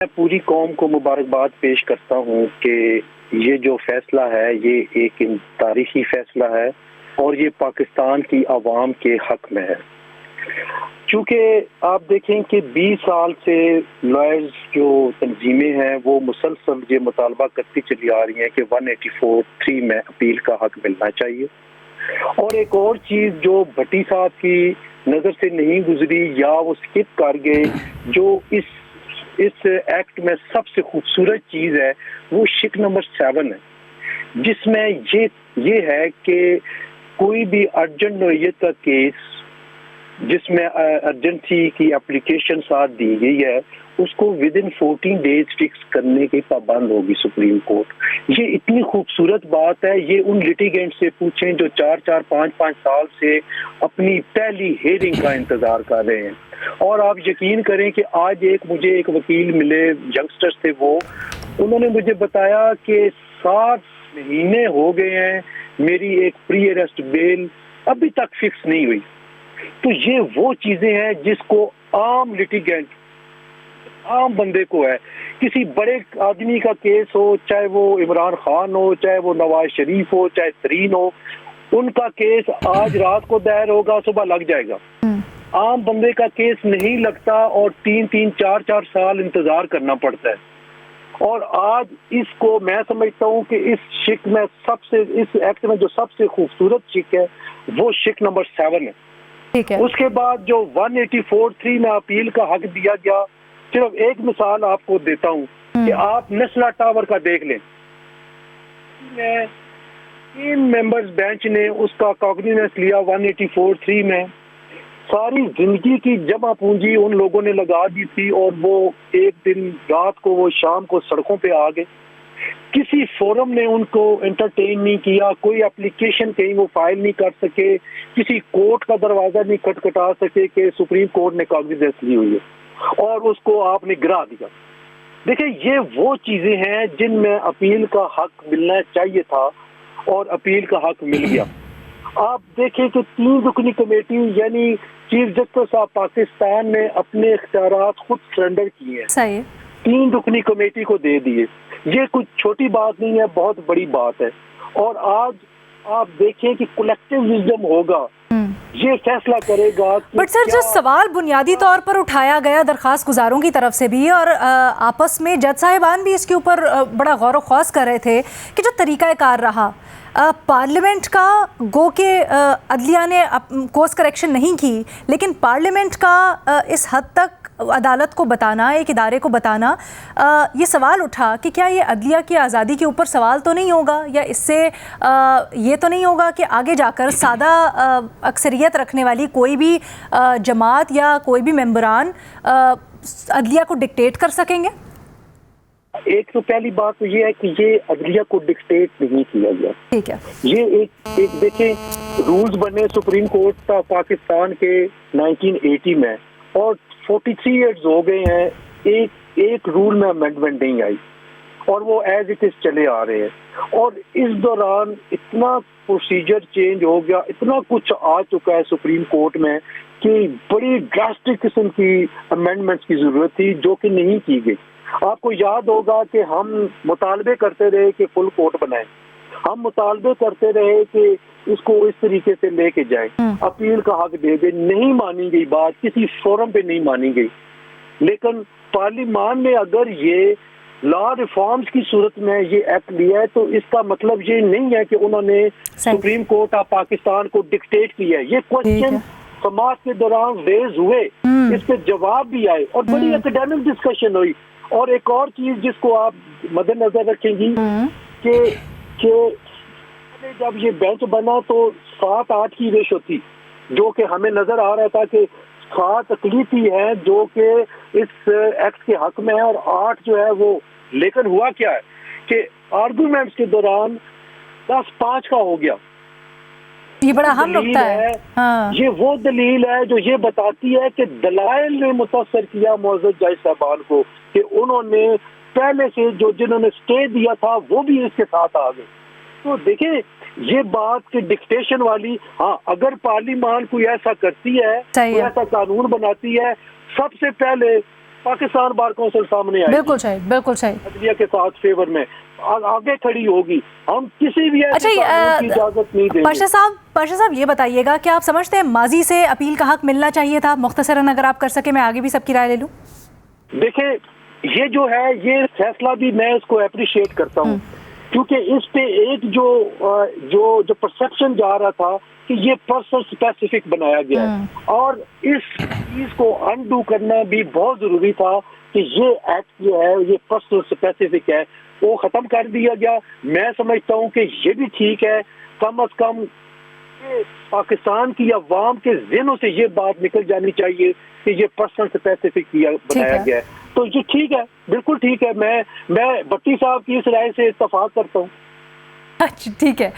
मैं पूरी कौम को मुबारकबाद पेश करता हूँ कि ये जो फैसला है ये एक तारीखी फैसला है और ये पाकिस्तान की आवाम के हक में है। चूँकि आप देखें कि 20 साल से लॉयर्स जो तंजीमें हैं वो मुसलसल ये मुतालबा करती चली आ रही हैं कि 184(3) में अपील का हक मिलना चाहिए। और एक और चीज़ जो भट्टी साहब की नज़र से नहीं गुजरी या वो स्किप कर गए, जो इस एक्ट में सबसे खूबसूरत चीज़ है वो शिक नंबर 7 है, जिसमें ये है कि कोई भी अर्जेंट नोयत का केस जिसमें अर्जेंसी की एप्लीकेशन साथ दी गई है उसको विद इन 14 डेज फिक्स करने की पाबंद होगी सुप्रीम कोर्ट। ये इतनी खूबसूरत बात है, ये उन लिटिगेंट से पूछें जो 4-4, 5-5 साल से अपनी पहली हेयरिंग का इंतजार कर रहे हैं। और आप यकीन करें कि आज मुझे एक वकील मिले, यंगस्टर्स थे वो, उन्होंने मुझे बताया कि 7 महीने हो गए हैं मेरी एक प्री अरेस्ट बेल अभी तक फिक्स नहीं हुई। तो ये वो चीजें हैं जिसको आम लिटिगेंट, आम बंदे को है, किसी बड़े आदमी का केस हो, चाहे वो इमरान खान हो, चाहे वो नवाज शरीफ हो, चाहे तरीन हो, उनका केस आज रात को दायर होगा, सुबह लग जाएगा। आम बंदे का केस नहीं लगता और 3-3, 4-4 साल इंतजार करना पड़ता है। और आज इसको मैं समझता हूँ कि इस शिक में इस एक्ट में जो सबसे खूबसूरत शिक है वो शिक नंबर 7 है। ठीक है। उसके बाद जो 184(3) में अपील का हक दिया गया, सिर्फ एक मिसाल आपको देता हूँ कि आप नस्ला टावर का देख लें, 3 मेंबर्स बेंच ने उसका कॉग्निजेंस लिया 184(3) में। सारी जिंदगी की जमा पूंजी उन लोगों ने लगा दी थी और वो एक दिन रात को वो शाम को सड़कों पे आ गए। किसी फोरम ने उनको एंटरटेन नहीं किया, कोई एप्लीकेशन कहीं वो फाइल नहीं कर सके, किसी कोर्ट का दरवाजा नहीं खटखटा सके कि सुप्रीम कोर्ट ने कॉग्निजेंस ली हुई है और उसको आपने गिरा दिया। देखिए ये वो चीजें हैं जिनमें अपील का हक मिलना चाहिए था और अपील का हक मिल गया। आप देखें कि 3 रुकनी कमेटी यानी चीफ जस्टिस ऑफ पाकिस्तान ने अपने इख्तियारात खुद सरेंडर किए हैं, 3 रुकनी कमेटी को दे दिए। ये कुछ छोटी बात नहीं है, बहुत बड़ी बात है। और आज आप देखें कि कलेक्टिव विजडम होगा, ये फैसला करेगा। बट सर जो सवाल बुनियादी तौर पर उठाया गया दरखास्त गुजारों की तरफ से भी और आपस में जज साहिबान भी इसके ऊपर बड़ा गौर व खौस कर रहे थे कि जो तरीक़ाकार रहा पार्लियामेंट का, गो के अदलिया ने कोर्स करेक्शन नहीं की, लेकिन पार्लियामेंट का इस हद तक अदालत को बताना, एक इदारे को बताना, ये सवाल उठा कि क्या ये अदलिया की आज़ादी के ऊपर सवाल तो नहीं होगा, या इससे ये तो नहीं होगा कि आगे जाकर सादा अक्सरियत रखने वाली कोई भी जमात या कोई भी मेंबरान अदलिया को डिक्टेट कर सकेंगे। एक तो पहली बात तो ये है कि ये अदलिया को डिक्टेट नहीं किया गया। ठीक है। ये एक देखें रूल्स बने सुप्रीम कोर्ट ऑफ पाकिस्तान के 1980 में और 43 इयर्स हो गए हैं, एक रूल में अमेंडमेंट नहीं आई और वो एज इट इज चले आ रहे हैं। और इस दौरान इतना प्रोसीजर चेंज हो गया, इतना कुछ आ चुका है सुप्रीम कोर्ट में कि बड़ी ड्रास्टिक किस्म की अमेंडमेंट्स की जरूरत थी जो कि नहीं की गई। आपको याद होगा कि हम मुतालबे करते रहे कि फुल कोर्ट बनाए, हम मुतालबे करते रहे कि इसको इस तरीके से लेके जाए, अपील का हक दे दे, नहीं मानी गई बात, किसी फोरम पे नहीं मानी गई। लेकिन पार्लियामान ने अगर ये लॉ रिफॉर्म्स की सूरत में ये एक्ट लिया है तो इसका मतलब ये नहीं है कि उन्होंने सुप्रीम कोर्ट ऑफ पाकिस्तान को डिक्टेट किया है। ये क्वेश्चन समाज के दौरान रेज हुए, इसके जवाब भी आए और बड़ी एकेडमिक डिस्कशन हुई। और एक और चीज जिसको आप मद्देनजर रखेंगी कि जब ये बेंच बना तो 7-8 की रेशो थी, जो कि हमें नजर आ रहा था कि 7 अकलीती है जो कि इस एक्ट के हक में है और 8 जो है वो। लेकिन हुआ क्या है कि आर्गुमेंट्स के दौरान 10-5 का हो गया। ये बड़ा अहम नुकता है। हाँ। ये वो दलील है जो ये बताती है कि दलाइल ने मुतासर किया मौजूद जज साहबान को कि उन्होंने पहले से जिन्होंने स्टे दिया था वो भी इसके साथ आ गए। तो देखिए ये बात कि डिक्टेशन वाली, हाँ अगर पार्लियामान कोई ऐसा करती है, कोई ऐसा कानून बनाती है, सबसे पहले पाकिस्तान बार काउंसिल सामने आएगी, बिल्कुल सही, बिल्कुल सही। अदलिया के साथ फेवर में आगे खड़ी होगी। हम किसी भी अच्छा, ऐसे कानून की इजाजत नहीं देंगे। पाशा साहब ये बताइएगा कि आप समझते हैं माजी से अपील का हक मिलना चाहिए था? मुख्तसरन अगर आप कर सके, मैं आगे भी सबकी राय ले लूं। देखिए, ये जो है ये फैसला भी मैं इसको अप्रिशिएट करता हूँ, क्योंकि इस पे एक जो परसेप्शन जा रहा था कि ये पर्सन स्पेसिफिक बनाया गया है, और इस चीज को अनडू करना भी बहुत जरूरी था कि ये एक्ट जो है ये पर्सन स्पेसिफिक है, वो खत्म कर दिया गया। मैं समझता हूँ कि ये भी ठीक है, कम अज कम पाकिस्तान की अवाम के ज़हनों से ये बात निकल जानी चाहिए कि ये पर्सन स्पेसिफिक बनाया गया है। तो ये ठीक है, बिल्कुल ठीक है। मैं भट्टी साहब की इस राय से इत्तफाक करता हूँ। अच्छा, ठीक है।